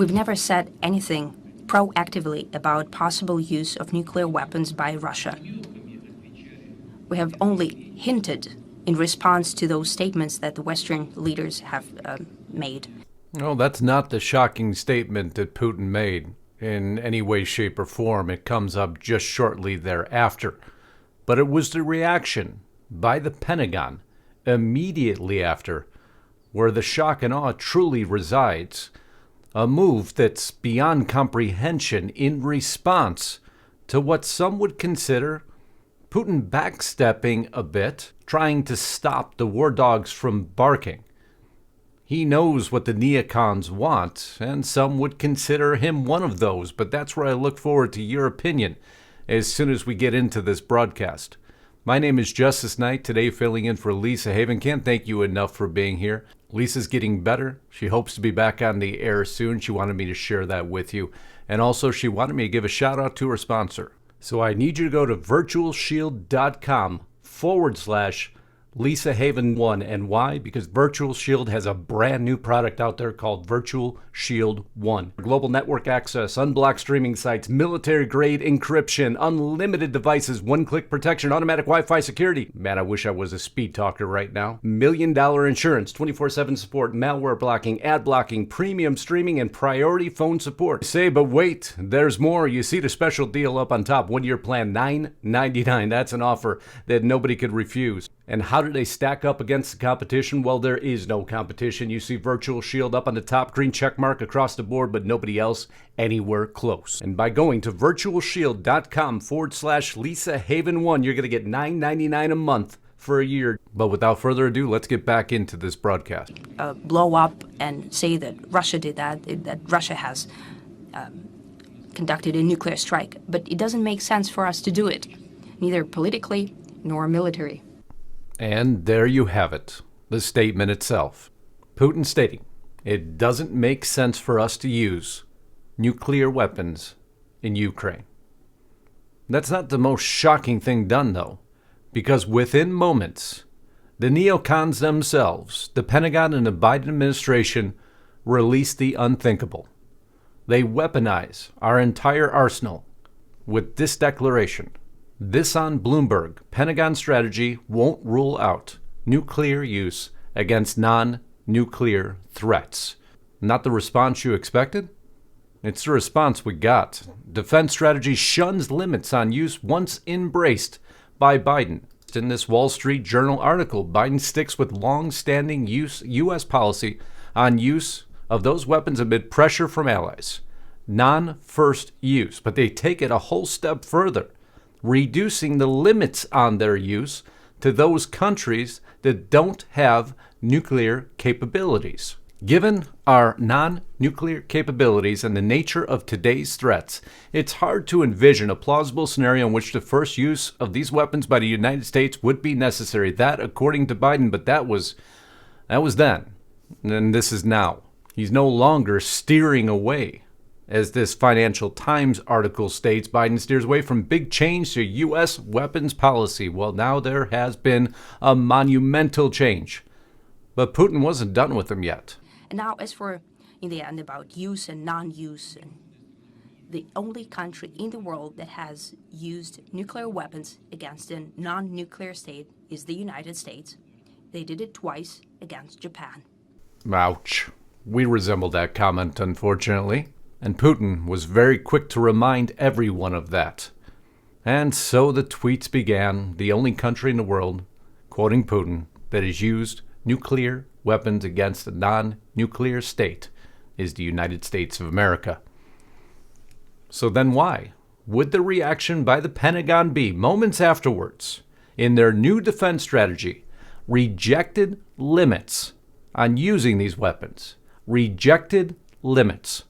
We've never said anything proactively about possible use of nuclear weapons by Russia. We have only hinted in response to those statements that the Western leaders have made. No, that's not the shocking statement that Putin made in any way, shape, or form. It comes up just shortly thereafter. But it was the reaction by the Pentagon immediately after where the shock and awe truly resides. A move that's beyond comprehension in response to what some would consider Putin backstepping a bit, trying to stop the war dogs from barking. He knows what the neocons want, and some would consider him one of those, but that's where I look forward to your opinion as soon as we get into this broadcast. My name is Justice Knight, today filling in for Lisa Haven. Can't thank you enough for being here. Lisa's getting better. She hopes to be back on the air soon. She wanted me to share that with you. And also, she wanted me to give a shout out to her sponsor. So I need you to go to virtualshield.com/Lisa Haven 1. And why? Because VirtualShield has a brand new product out there called VirtualShield One. Global network access, unblocked streaming sites, military-grade encryption, unlimited devices, one-click protection, automatic Wi-Fi security. Man, I wish I was a speed talker right now. $1 million insurance, 24/7 support, malware blocking, ad blocking, premium streaming, and priority phone support. Say, but wait, there's more. You see the special deal up on top. One-year plan, $9.99. That's an offer that nobody could refuse. And how do they stack up against the competition? Well, there is no competition. You see Virtual Shield up on the top, green check mark across the board, but nobody else anywhere close. And by going to virtualshield.com/Lisa Haven 1, you're going to get $9.99 a month for a year. But without further ado, let's get back into this broadcast. Blow up and say that Russia did that Russia has conducted a nuclear strike. But it doesn't make sense for us to do it, neither politically nor military. And there you have it, the statement itself. Putin stating, it doesn't make sense for us to use nuclear weapons in Ukraine. That's not the most shocking thing done, though, because within moments, the neocons themselves, the Pentagon and the Biden administration, released the unthinkable. They weaponize our entire arsenal with this declaration. This on Bloomberg, Pentagon strategy won't rule out nuclear use against non-nuclear threats. Not the response you expected? It's the response we got. Defense strategy shuns limits on use once embraced by Biden. In this Wall Street Journal article, Biden sticks with long-standing U.S. policy on use of those weapons amid pressure from allies. Non-first use, but they take it a whole step further, reducing the limits on their use to those countries that don't have nuclear capabilities. Given our non-nuclear capabilities and the nature of today's threats, it's hard to envision a plausible scenario in which the first use of these weapons by the United States would be necessary. That, according to Biden, but that was then, and this is now. He's no longer steering away. As this Financial Times article states, Biden steers away from big change to U.S. weapons policy. Well, now there has been a monumental change. But Putin wasn't done with them yet. And now, as for, in the end, about use and non-use, the only country in the world that has used nuclear weapons against a non-nuclear state is the United States. They did it twice against Japan. Ouch. We resemble that comment, unfortunately. And Putin was very quick to remind everyone of that. And so the tweets began. The only country in the world, quoting Putin, that has used nuclear weapons against a non-nuclear state is the United States of America. So then why would the reaction by the Pentagon be, moments afterwards, in their new defense strategy, rejected limits on using these weapons? Rejected limits.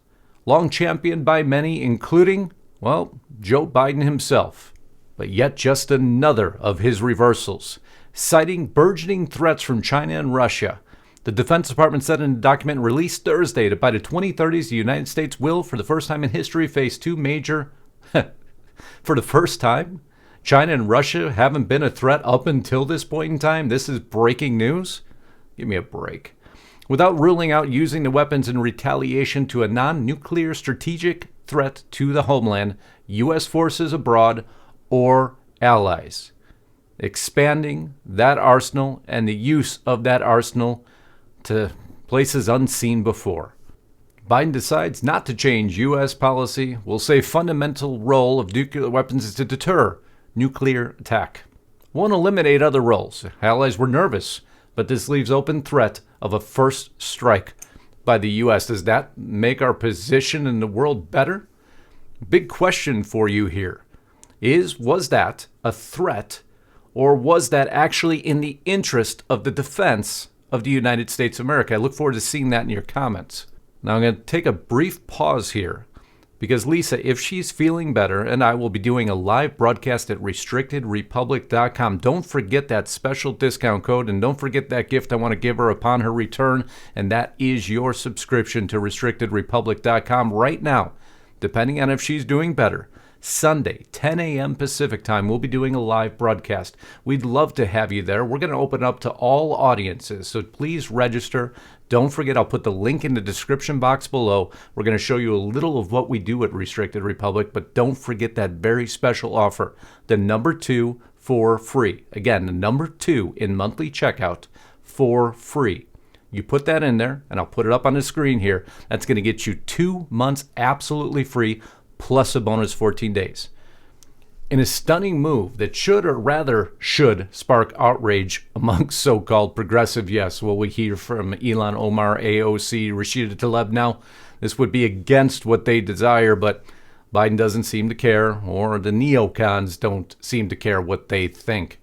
Long championed by many, including, well, Joe Biden himself. But yet just another of his reversals. Citing burgeoning threats from China and Russia, the Defense Department said in a document released Thursday that by the 2030s, the United States will, for the first time in history, face two major... For the first time? China and Russia haven't been a threat up until this point in time? This is breaking news? Give me a break. without ruling out using the weapons in retaliation to a non-nuclear strategic threat to the homeland, U.S. forces abroad, or allies. Expanding that arsenal and the use of that arsenal to places unseen before. Biden decides not to change U.S. policy. Will say fundamental role of nuclear weapons is to deter nuclear attack. Won't eliminate other roles. Allies were nervous, but this leaves open threat of a first strike by the U.S. Does that make our position in the world better? Big question for you here was that a threat, or was that actually in the interest of the defense of the United States of America? I look forward to seeing that in your comments. Now I'm going to take a brief pause here because Lisa, if she's feeling better, and I will be doing a live broadcast at restrictedrepublic.com. Don't forget that special discount code, and don't forget that gift I want to give her upon her return, and that is your subscription to restrictedrepublic.com right now. Depending on if she's doing better, Sunday, 10 a.m. Pacific time, we'll be doing a live broadcast. We'd love to have you there. We're going to open up to all audiences, so please register. Don't forget, I'll put the link in the description box below. We're going to show you a little of what we do at Restricted Republic, but don't forget that very special offer, the number 2 for free. Again, the number 2 in monthly checkout for free. You put that in there, and I'll put it up on the screen here. That's going to get you 2 months absolutely free, plus a bonus 14 days. In a stunning move that should spark outrage amongst so-called progressive, yes, well, we hear from Ilhan Omar, AOC, Rashida Tlaib now. This would be against what they desire, but Biden doesn't seem to care, or the neocons don't seem to care what they think.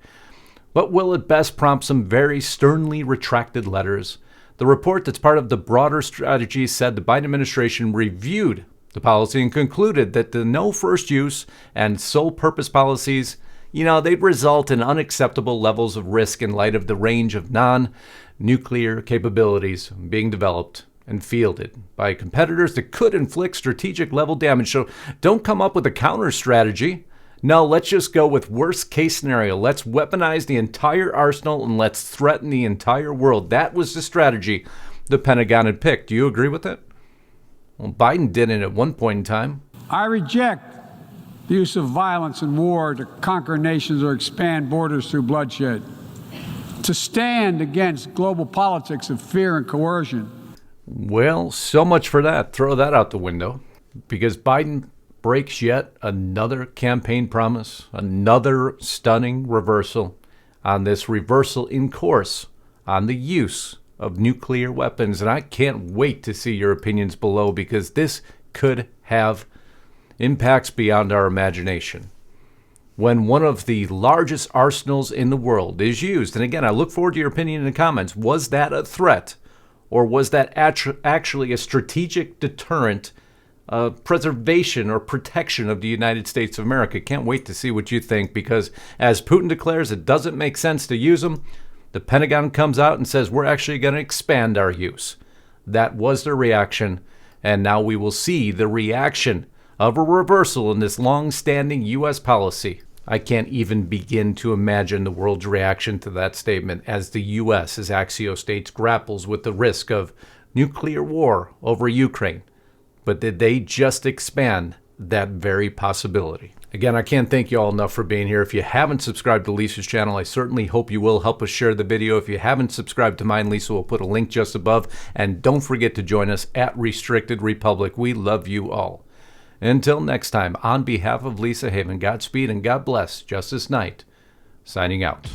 But will it best prompt some very sternly retracted letters? The report that's part of the broader strategy said the Biden administration reviewed the policy and concluded that the no first use and sole purpose policies, they'd result in unacceptable levels of risk in light of the range of non-nuclear capabilities being developed and fielded by competitors that could inflict strategic level damage. So don't come up with a counter strategy. No, let's just go with worst case scenario. Let's weaponize the entire arsenal and let's threaten the entire world. That was the strategy the Pentagon had picked. Do you agree with it? Well, Biden did it at one point in time. I reject the use of violence and war to conquer nations or expand borders through bloodshed, to stand against global politics of fear and coercion. Well, so much for that. Throw that out the window, because Biden breaks yet another campaign promise, another stunning reversal on this reversal in course on the use of nuclear weapons. And I can't wait to see your opinions below, because this could have impacts beyond our imagination. When one of the largest arsenals in the world is used, and again, I look forward to your opinion in the comments, was that a threat, or was that actually a strategic deterrent, preservation or protection of the United States of America? Can't wait to see what you think, because as Putin declares it doesn't make sense to use them, the Pentagon comes out and says we're actually going to expand our use. That was the reaction, and now we will see the reaction of a reversal in this long-standing U.S. policy. I can't even begin to imagine the world's reaction to that statement as the U.S., as Axios states, grapples with the risk of nuclear war over Ukraine. But did they just expand that very possibility? Again, I can't thank you all enough for being here. If you haven't subscribed to Lisa's channel, I certainly hope you will. Help us share the video. If you haven't subscribed to mine, Lisa will put a link just above. And don't forget to join us at Restricted Republic. We love you all. Until next time, on behalf of Lisa Haven, Godspeed and God bless. Justice Knight, signing out.